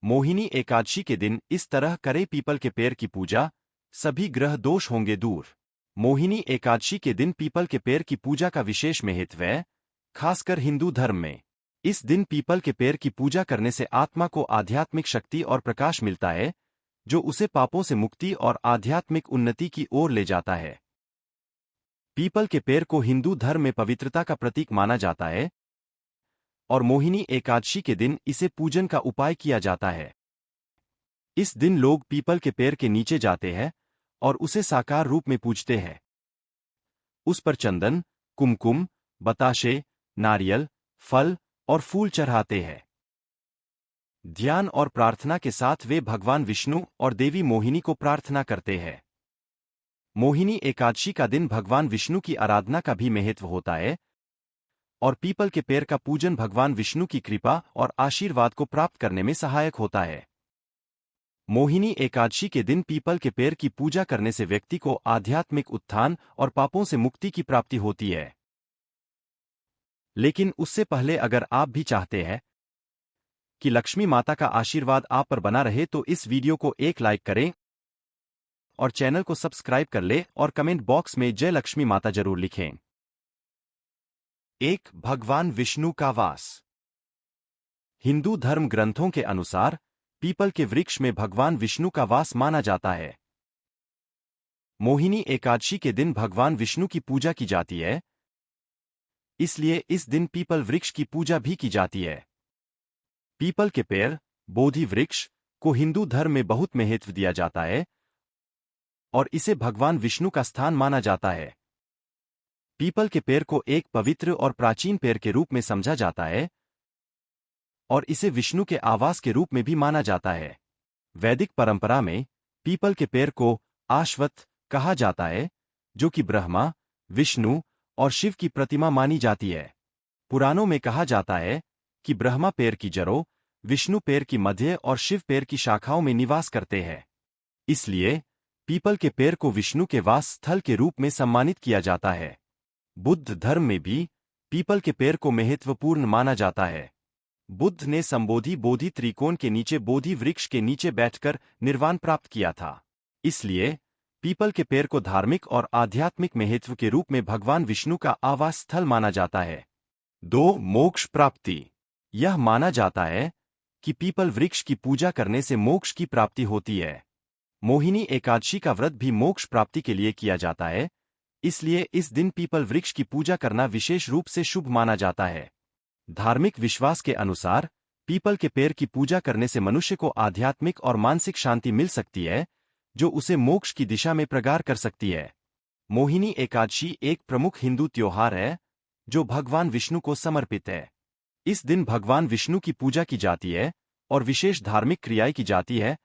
मोहिनी एकादशी के दिन इस तरह करे पीपल के पेड़ की पूजा, सभी ग्रह दोष होंगे दूर। मोहिनी एकादशी के दिन पीपल के पेड़ की पूजा का विशेष महत्व है, खासकर हिंदू धर्म में। इस दिन पीपल के पेड़ की पूजा करने से आत्मा को आध्यात्मिक शक्ति और प्रकाश मिलता है, जो उसे पापों से मुक्ति और आध्यात्मिक उन्नति की ओर ले जाता है। पीपल के पेड़ को हिंदू धर्म में पवित्रता का प्रतीक माना जाता है और मोहिनी एकादशी के दिन इसे पूजन का उपाय किया जाता है। इस दिन लोग पीपल के पेड़ के नीचे जाते हैं और उसे साकार रूप में पूजते हैं। उस पर चंदन, कुमकुम, बताशे, नारियल, फल और फूल चढ़ाते हैं। ध्यान और प्रार्थना के साथ वे भगवान विष्णु और देवी मोहिनी को प्रार्थना करते हैं। मोहिनी एकादशी का दिन भगवान विष्णु की आराधना का भी महत्व होता है और पीपल के पेड़ का पूजन भगवान विष्णु की कृपा और आशीर्वाद को प्राप्त करने में सहायक होता है। मोहिनी एकादशी के दिन पीपल के पेड़ की पूजा करने से व्यक्ति को आध्यात्मिक उत्थान और पापों से मुक्ति की प्राप्ति होती है। लेकिन उससे पहले अगर आप भी चाहते हैं कि लक्ष्मी माता का आशीर्वाद आप पर बना रहे तो इस वीडियो को एक लाइक करें और चैनल को सब्सक्राइब कर ले और कमेंट बॉक्स में जय लक्ष्मी माता जरूर लिखें। 1. भगवान विष्णु का वास। हिंदू धर्म ग्रंथों के अनुसार पीपल के वृक्ष में भगवान विष्णु का वास माना जाता है। मोहिनी एकादशी के दिन भगवान विष्णु की पूजा की जाती है, इसलिए इस दिन पीपल वृक्ष की पूजा भी की जाती है। पीपल के पेड़, बोधि वृक्ष, को हिंदू धर्म में बहुत महत्व दिया जाता है और इसे भगवान विष्णु का स्थान माना जाता है। पीपल के पेड़ को एक पवित्र और प्राचीन पेड़ के रूप में समझा जाता है और इसे विष्णु के आवास के रूप में भी माना जाता है। वैदिक परंपरा में पीपल के पेड़ को आश्वत्थ कहा जाता है, जो कि ब्रह्मा, विष्णु और शिव की प्रतिमा मानी जाती है। पुराणों में कहा जाता है कि ब्रह्मा पेड़ की जड़ों, विष्णु पेड़ की मध्य और शिव पेड़ की शाखाओं में निवास करते हैं। इसलिए पीपल के पेड़ को विष्णु के वास स्थल के रूप में सम्मानित किया जाता है। बुद्ध धर्म में भी पीपल के पेड़ को महत्वपूर्ण माना जाता है। बुद्ध ने संबोधि बोधि त्रिकोण के नीचे बोधि वृक्ष के नीचे बैठकर निर्वाण प्राप्त किया था। इसलिए पीपल के पेड़ को धार्मिक और आध्यात्मिक महत्व के रूप में भगवान विष्णु का आवास स्थल माना जाता है। 2. मोक्ष प्राप्ति। यह माना जाता है कि पीपल वृक्ष की पूजा करने से मोक्ष की प्राप्ति होती है। मोहिनी एकादशी का व्रत भी मोक्ष प्राप्ति के लिए किया जाता है, इसलिए इस दिन पीपल वृक्ष की पूजा करना विशेष रूप से शुभ माना जाता है। धार्मिक विश्वास के अनुसार पीपल के पेड़ की पूजा करने से मनुष्य को आध्यात्मिक और मानसिक शांति मिल सकती है, जो उसे मोक्ष की दिशा में प्रगार कर सकती है। मोहिनी एकादशी एक प्रमुख हिंदू त्योहार है, जो भगवान विष्णु को समर्पित है। इस दिन भगवान विष्णु की पूजा की जाती है और विशेष धार्मिक क्रियाएं की जाती है,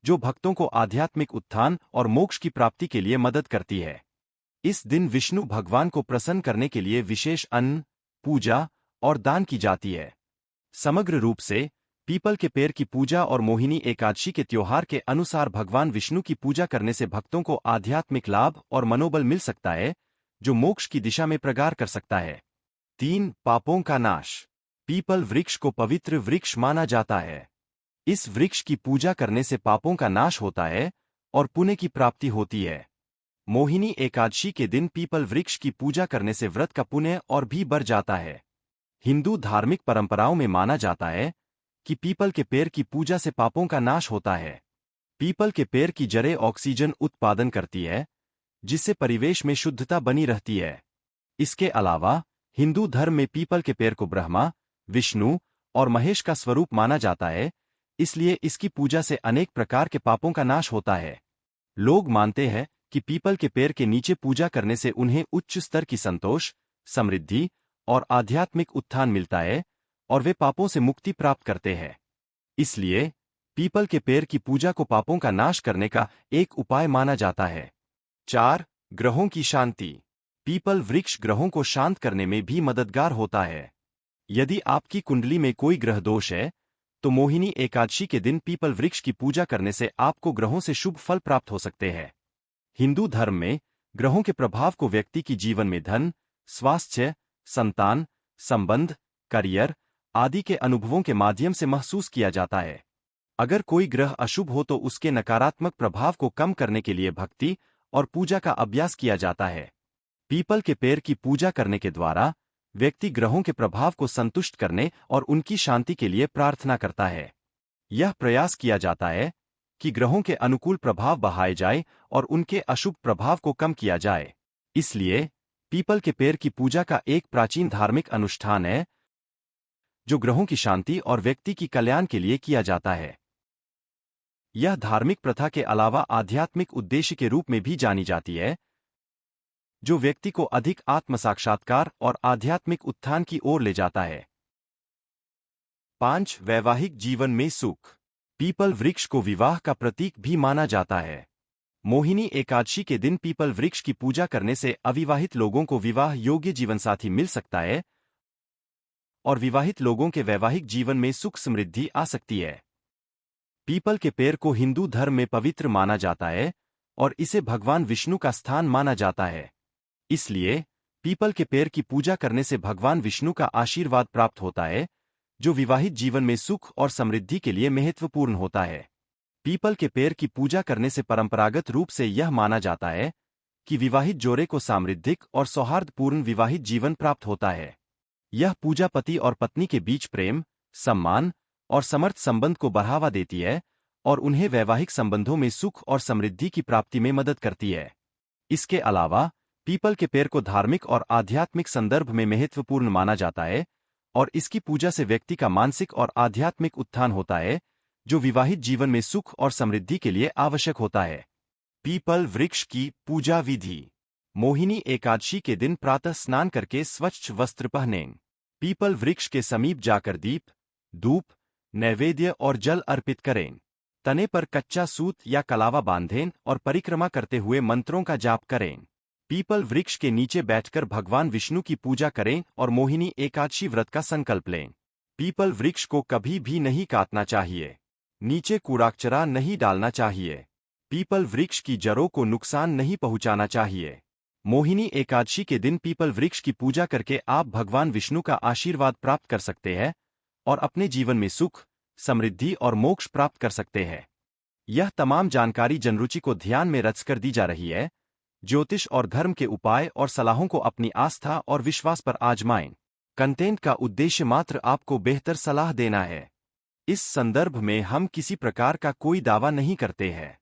जो भक्तों को आध्यात्मिक उत्थान और मोक्ष की प्राप्ति के लिए मदद करती है। इस दिन विष्णु भगवान को प्रसन्न करने के लिए विशेष अन्न, पूजा और दान की जाती है। समग्र रूप से पीपल के पेड़ की पूजा और मोहिनी एकादशी के त्योहार के अनुसार भगवान विष्णु की पूजा करने से भक्तों को आध्यात्मिक लाभ और मनोबल मिल सकता है, जो मोक्ष की दिशा में प्रगार कर सकता है। 3. पापों का नाश। पीपल वृक्ष को पवित्र वृक्ष माना जाता है। इस वृक्ष की पूजा करने से पापों का नाश होता है और पुण्य की प्राप्ति होती है। मोहिनी एकादशी के दिन पीपल वृक्ष की पूजा करने से व्रत का पुण्य और भी बढ़ जाता है। हिंदू धार्मिक परंपराओं में माना जाता है कि पीपल के पेड़ की पूजा से पापों का नाश होता है। पीपल के पेड़ की जड़ें ऑक्सीजन उत्पादन करती है, जिससे परिवेश में शुद्धता बनी रहती है। इसके अलावा हिंदू धर्म में पीपल के पेड़ को ब्रह्मा, विष्णु और महेश का स्वरूप माना जाता है, इसलिए इसकी पूजा से अनेक प्रकार के पापों का नाश होता है। लोग मानते हैं कि पीपल के पेड़ के नीचे पूजा करने से उन्हें उच्च स्तर की संतोष, समृद्धि और आध्यात्मिक उत्थान मिलता है और वे पापों से मुक्ति प्राप्त करते हैं। इसलिए पीपल के पेड़ की पूजा को पापों का नाश करने का एक उपाय माना जाता है। 4. ग्रहों की शांति। पीपल वृक्ष ग्रहों को शांत करने में भी मददगार होता है। यदि आपकी कुंडली में कोई ग्रह दोष है, तो मोहिनी एकादशी के दिन पीपल वृक्ष की पूजा करने से आपको ग्रहों से शुभ फल प्राप्त हो सकते हैं। हिंदू धर्म में ग्रहों के प्रभाव को व्यक्ति की जीवन में धन, स्वास्थ्य, संतान, संबंध, करियर आदि के अनुभवों के माध्यम से महसूस किया जाता है। अगर कोई ग्रह अशुभ हो तो उसके नकारात्मक प्रभाव को कम करने के लिए भक्ति और पूजा का अभ्यास किया जाता है। पीपल के पेड़ की पूजा करने के द्वारा व्यक्ति ग्रहों के प्रभाव को संतुष्ट करने और उनकी शांति के लिए प्रार्थना करता है। यह प्रयास किया जाता है कि ग्रहों के अनुकूल प्रभाव बढ़ाए जाए और उनके अशुभ प्रभाव को कम किया जाए। इसलिए पीपल के पेड़ की पूजा का एक प्राचीन धार्मिक अनुष्ठान है जो ग्रहों की शांति और व्यक्ति की कल्याण के लिए किया जाता है। यह धार्मिक प्रथा के अलावा आध्यात्मिक उद्देश्य के रूप में भी जानी जाती है, जो व्यक्ति को अधिक आत्म साक्षात्कार और आध्यात्मिक उत्थान की ओर ले जाता है। 5. वैवाहिक जीवन में सुख। पीपल वृक्ष को विवाह का प्रतीक भी माना जाता है। मोहिनी एकादशी के दिन पीपल वृक्ष की पूजा करने से अविवाहित लोगों को विवाह योग्य जीवनसाथी मिल सकता है और विवाहित लोगों के वैवाहिक जीवन में सुख समृद्धि आ सकती है। पीपल के पेड़ को हिंदू धर्म में पवित्र माना जाता है और इसे भगवान विष्णु का स्थान माना जाता है। इसलिए पीपल के पेड़ की पूजा करने से भगवान विष्णु का आशीर्वाद प्राप्त होता है, जो विवाहित जीवन में सुख और समृद्धि के लिए महत्वपूर्ण होता है। पीपल के पेड़ की पूजा करने से परंपरागत रूप से यह माना जाता है कि विवाहित जोड़े को समृद्धिक और सौहार्दपूर्ण विवाहित जीवन प्राप्त होता है। यह पूजा पति और पत्नी के बीच प्रेम, सम्मान और समर्थ संबंध को बढ़ावा देती है और उन्हें वैवाहिक संबंधों में सुख और समृद्धि की प्राप्ति में मदद करती है। इसके अलावा पीपल के पेड़ को धार्मिक और आध्यात्मिक संदर्भ में महत्वपूर्ण माना जाता है और इसकी पूजा से व्यक्ति का मानसिक और आध्यात्मिक उत्थान होता है, जो विवाहित जीवन में सुख और समृद्धि के लिए आवश्यक होता है। पीपल वृक्ष की पूजा विधि। मोहिनी एकादशी के दिन प्रातः स्नान करके स्वच्छ वस्त्र पहनें। पीपल वृक्ष के समीप जाकर दीप, धूप, नैवेद्य और जल अर्पित करें। तने पर कच्चा सूत या कलावा बांधें और परिक्रमा करते हुए मंत्रों का जाप करें। पीपल वृक्ष के नीचे बैठकर भगवान विष्णु की पूजा करें और मोहिनी एकादशी व्रत का संकल्प लें। पीपल वृक्ष को कभी भी नहीं काटना चाहिए। नीचे कूड़ा-कचरा नहीं डालना चाहिए। पीपल वृक्ष की जड़ों को नुकसान नहीं पहुंचाना चाहिए। मोहिनी एकादशी के दिन पीपल वृक्ष की पूजा करके आप भगवान विष्णु का आशीर्वाद प्राप्त कर सकते हैं और अपने जीवन में सुख, समृद्धि और मोक्ष प्राप्त कर सकते हैं। यह तमाम जानकारी जनरुचि को ध्यान में रखकर दी जा रही है। ज्योतिष और धर्म के उपाय और सलाहों को अपनी आस्था और विश्वास पर आजमाएं। कंटेंट का उद्देश्य मात्र आपको बेहतर सलाह देना है। इस संदर्भ में हम किसी प्रकार का कोई दावा नहीं करते हैं।